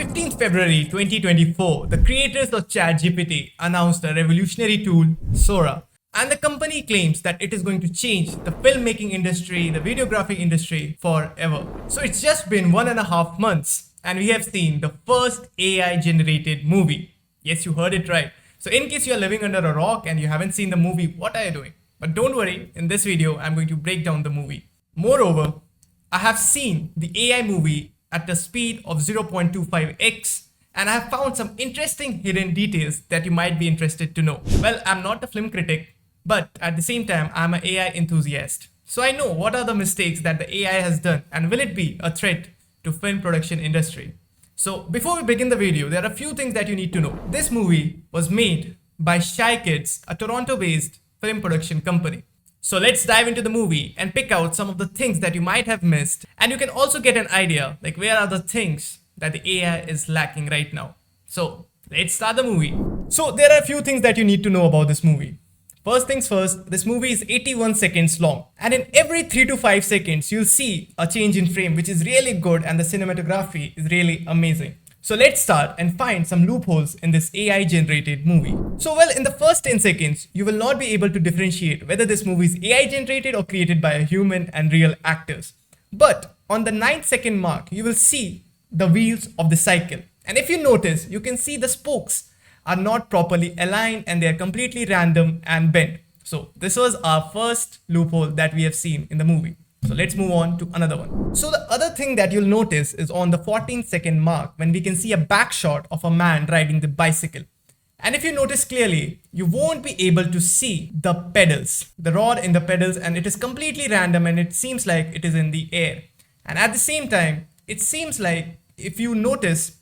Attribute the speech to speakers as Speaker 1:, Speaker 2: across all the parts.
Speaker 1: 15th February 2024, the creators of ChatGPT announced a revolutionary tool, SORA, and the company claims that it is going to change the filmmaking industry, the videography industry forever. So it's just been 1.5 months and we have seen the first AI generated movie. Yes, you heard it right. So in case you are living under a rock and you haven't seen the movie, what are you doing? But don't worry, in this video, I'm going to break down the movie. Moreover, I have seen the AI movie at the speed of 0.25x and I have found some interesting hidden details that you might be interested to know. Well, I'm not a film critic, but at the same time, I'm an AI enthusiast. So I know what are the mistakes that the AI has done and will it be a threat to film production industry. So before we begin the video, there are a few things that you need to know. This movie was made by Shy Kids, a Toronto-based film production company. So let's dive into the movie and pick out some of the things that you might have missed. And you can also get an idea like where are the things that the AI is lacking right now. So let's start the movie. So there are a few things that you need to know about this movie. First things first, this movie is 81 seconds long. And in every 3 to 5 seconds, you'll see a change in frame, which is really good. And the cinematography is really amazing. So let's start and find some loopholes in this AI generated movie. So well, in the first 10 seconds, you will not be able to differentiate whether this movie is AI generated or created by a human and real actors. But on the 9th second mark, you will see the wheels of the cycle. And if you notice, you can see the spokes are not properly aligned and they are completely random and bent. So this was our first loophole that we have seen in the movie. So let's move on to another one. So the other thing that you'll notice is on the 14th second mark when we can see a back shot of a man riding the bicycle. And if you notice clearly, you won't be able to see the pedals, the rod in the pedals, and it is completely random and it seems like it is in the air. And at the same time, it seems like if you notice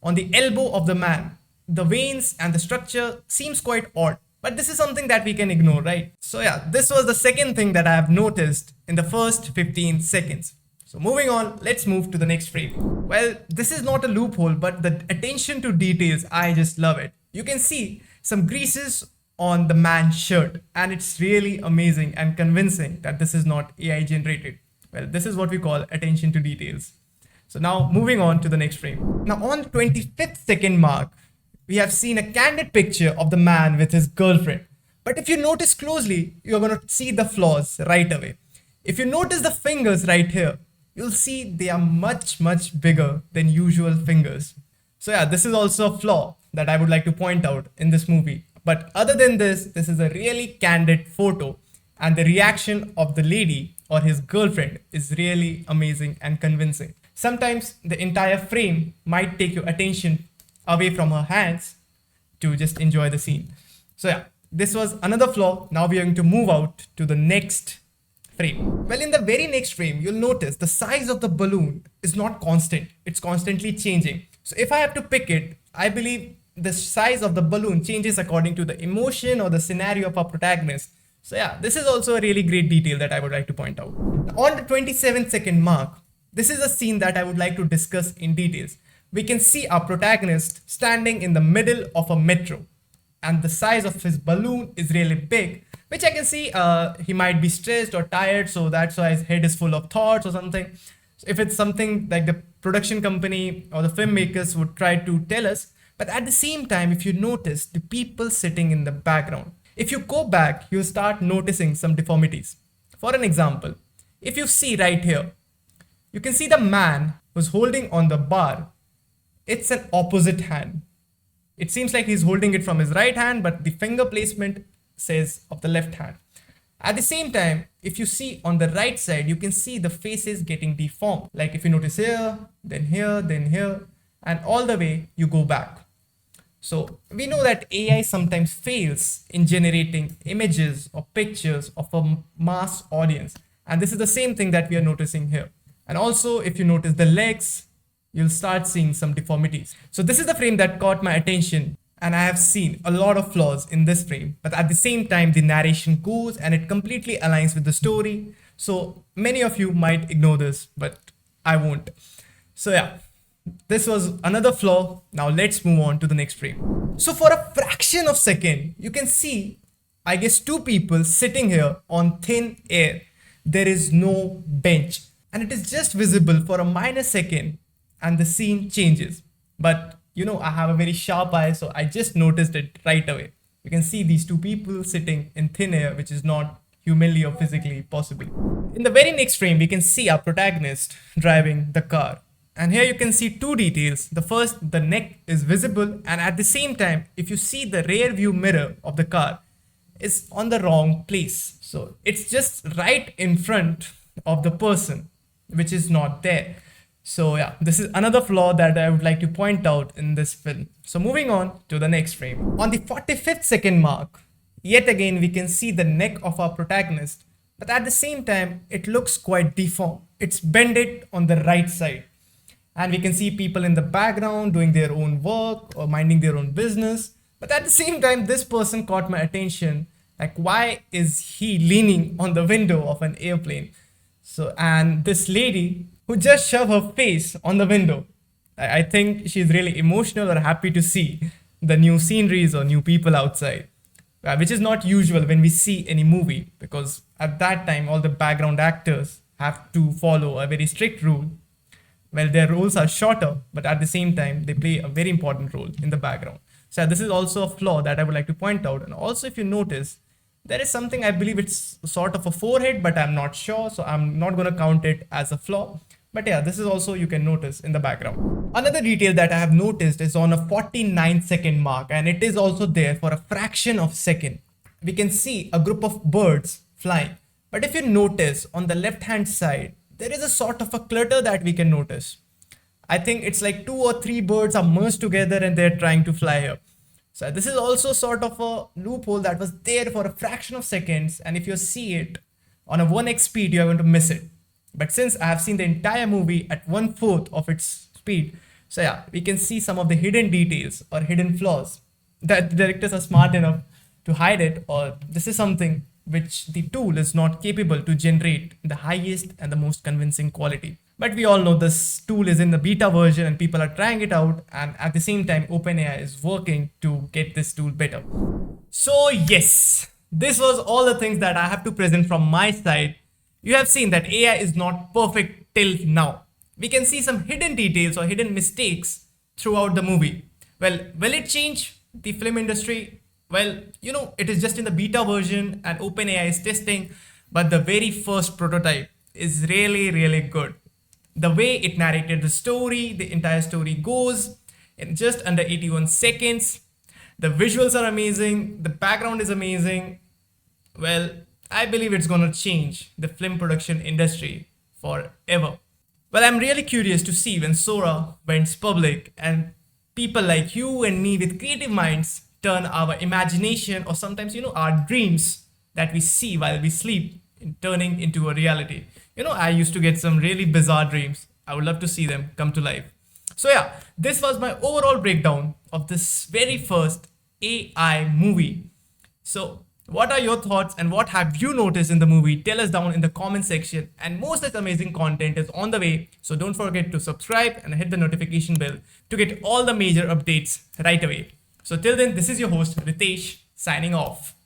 Speaker 1: on the elbow of the man, the veins and the structure seems quite odd. But this is something that we can ignore, right? So yeah, this was the second thing that I have noticed in the first 15 seconds. So moving on, let's move to the next frame. Well, this is not a loophole, but the attention to details, I just love it. You can see some greases on the man's shirt and it's really amazing and convincing that this is not AI generated. Well, this is what we call attention to details. So now moving on to the next frame. Now on the 25th second mark, we have seen a candid picture of the man with his girlfriend. But if you notice closely, you're going to see the flaws right away. If you notice the fingers right here, you'll see they are much bigger than usual fingers. So yeah, this is also a flaw that I would like to point out in this movie. But other than this, this is a really candid photo and the reaction of the lady or his girlfriend is really amazing and convincing. Sometimes the entire frame might take your attention away from her hands to just enjoy the scene. So yeah, this was another flaw. Now we are going to move out to the next frame. Well, in the very next frame, you'll notice the size of the balloon is not constant. It's constantly changing. So if I have to pick it, I believe the size of the balloon changes according to the emotion or the scenario of our protagonist. So yeah, this is also a really great detail that I would like to point out. On the 27th second mark, this is a scene that I would like to discuss in details. We can see our protagonist standing in the middle of a metro and the size of his balloon is really big, which I can see he might be stressed or tired, so that's why his head is full of thoughts or something. So if it's something like the production company or the filmmakers would try to tell us, but at the same time, if you notice the people sitting in the background, if you go back, you'll start noticing some deformities. For an example, if you see right here, you can see the man who's holding on the bar. It's an opposite hand. It seems like he's holding it from his right hand, but the finger placement says of the left hand. At the same time, if you see on the right side, you can see the faces getting deformed. Like if you notice here, then here, and all the way you go back. So we know that AI sometimes fails in generating images or pictures of a mass audience. And this is the same thing that we are noticing here. And also if you notice the legs, you'll start seeing some deformities. So this is the frame that caught my attention and I have seen a lot of flaws in this frame, but at the same time, the narration goes and it completely aligns with the story. So many of you might ignore this, but I won't. So yeah, this was another flaw. Now let's move on to the next frame. So for a fraction of a second, you can see, I guess, two people sitting here on thin air. There is no bench and it is just visible for a minor second and the scene changes. But I have a very sharp eye, so I just noticed it right away. You can see these two people sitting in thin air, which is not humanly or physically possible. In the very next frame, we can see our protagonist driving the car. And here you can see two details. The first, the neck is visible, and at the same time, if you see the rear view mirror of the car is on the wrong place. So it's just right in front of the person, which is not there. So yeah, this is another flaw that I would like to point out in this film. So moving on to the next frame. On the 45th second mark, yet again we can see the neck of our protagonist, but at the same time it looks quite deformed. It's bended on the right side. And we can see people in the background doing their own work or minding their own business. But at the same time, this person caught my attention. Like, why is he leaning on the window of an airplane? So, and this lady who just shoved her face on the window, I think she's really emotional or happy to see the new sceneries or new people outside, which is not usual when we see any movie, because at that time, all the background actors have to follow a very strict rule. Well, their roles are shorter, but at the same time, they play a very important role in the background. So this is also a flaw that I would like to point out. And also, if you notice, there is something, I believe it's sort of a forehead, but I'm not sure. So I'm not going to count it as a flaw. But yeah, this is also you can notice in the background. Another detail that I have noticed is on a 49 second mark, and it is also there for a fraction of a second. We can see a group of birds flying. But if you notice on the left hand side, there is a sort of a clutter that we can notice. I think it's like 2 or 3 birds are merged together and they're trying to fly here. So this is also sort of a loophole that was there for a fraction of seconds. And if you see it on a 1x speed, you are going to miss it. But since I have seen the entire movie at 1/4 of its speed, so yeah, we can see some of the hidden details or hidden flaws that the directors are smart enough to hide it, or this is something which the tool is not capable to generate the highest and the most convincing quality. But we all know this tool is in the beta version and people are trying it out, and at the same time OpenAI is working to get this tool better. So yes, this was all the things that I have to present from my side. You have seen that AI is not perfect till now. We can see some hidden details or hidden mistakes throughout the movie. Well, will it change the film industry? Well, it is just in the beta version and OpenAI is testing, but the very first prototype is really, really good. The way it narrated the story, the entire story goes in just under 81 seconds. The visuals are amazing. The background is amazing. Well, I believe it's going to change the film production industry forever. Well, I'm really curious to see when Sora went public and people like you and me with creative minds turn our imagination or sometimes, our dreams that we see while we sleep in turning into a reality. I used to get some really bizarre dreams. I would love to see them come to life. So yeah, this was my overall breakdown of this very first AI movie. So what are your thoughts and what have you noticed in the movie? Tell us down in the comment section, and more such amazing content is on the way. So don't forget to subscribe and hit the notification bell to get all the major updates right away. So till then, this is your host Ritesh signing off.